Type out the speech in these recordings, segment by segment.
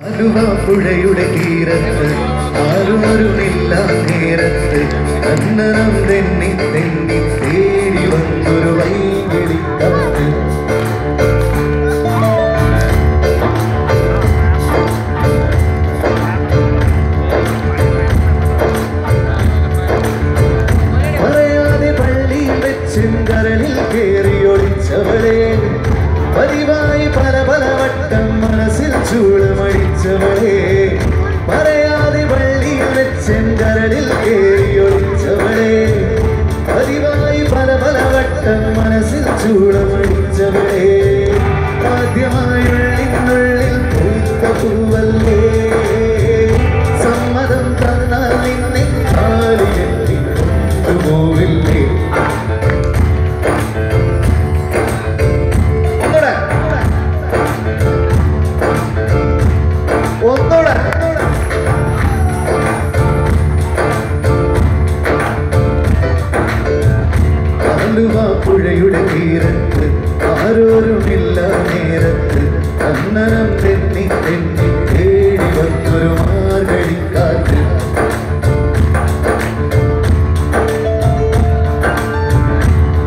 പുഴയുടെ തീരത്ത് ആരോരുമില്ല നേരത്ത് അന്നരം തെന്നി തെന്നി തേടി വന്നൊരു വൈകിളിക്കാറ്റ് പറയാതെ പള്ളിയിൽ വെച്ചും കരളിൽ കേറിയൊളിച്ചവളെ പതിവായി പല പല വട്ടം മനസ്സിൽ ചൂളമടിച്ചവളെ പറയാതെ പള്ളിയിൽ വെച്ചും കരളിൽ കേറിയൊളിച്ചവളെ പതിവായി പല പല വട്ടം മനസ്സിൽ ചൂളമടിച്ചവളെ ആദ്യമായുള്ളിനുള്ളിൽ പൂത്ത പൂവല്ലേ സമ്മതം തന്നാൽ നിന്നെ കാലിയെത്തി കൊണ്ടുപോവില്ലേ പുഴയുടെ തീരത്ത് ആരോരുമില്ല നേരത്ത് അന്നരം തെന്നി തെന്നി തേടി വന്നൊരു മാർഗഴിക്കാറ്റ്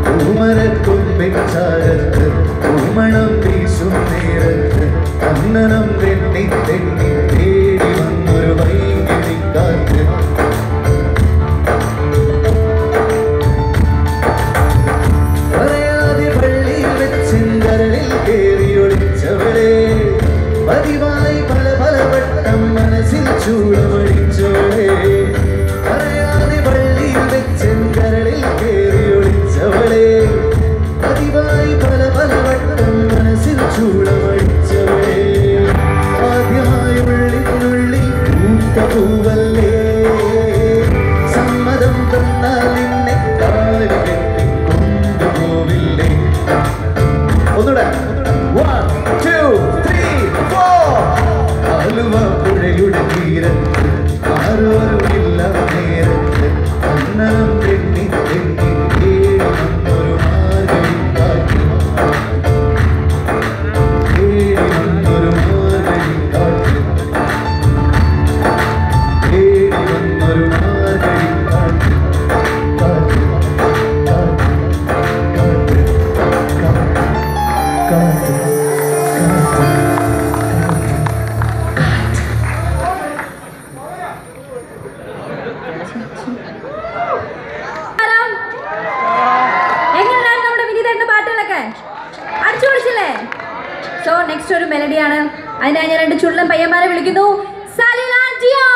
പൂമരക്കൊമ്പിൻ ചാരത്ത് പൂമണം വീശും നേരത്ത് അന്നരം തെന്നി തെന്നി തേടി വന്നൊരു വൈകിളിക്കാറ്റ് പതിവായി പല പല വട്ടം മനസ്സിൽ ചൂളമടിച്ചവളെ പറയാതെ പള്ളിയിൽ വെച്ചൻ കരളിൽ കേറിയൊളിച്ചവളെ പതിവായി പല പല വട്ടം മനസ്സിൽ ചൂളമടിച്ചവളെ ആദ്യമായി ഉള്ളിനുള്ളിൽ പൂത്ത പൂവല്ലേ സമ്മതം തന്നാൽ നിന്നെ കാലിൽ കെട്ടി കൊണ്ടുപോവില്ലേ ഒന്നുകൂടെ പുഴയുടെ തീരത്ത് ആരോരുമില്ല നേരത്ത് അന്നരം തെന്നി തെന്നി തേടി വന്നൊരു മാർഗഴിക്കാറ്റ് തേടി വന്നൊരു മാർഗഴിക്കാറ്റ് തേടി വന്നൊരു മാർഗഴിക്കാറ്റ് കാറ്റ് കാറ്റ് കാറ്റ് കാറ്റ് സോ നെക്സ്റ്റ് ഒരു മെലഡിയാണ് അതിനായി ഞാൻ രണ്ട് ചുള്ളൻ പയ്യന്മാരെ വിളിക്കുന്നു. സലിലാ ജിയോ.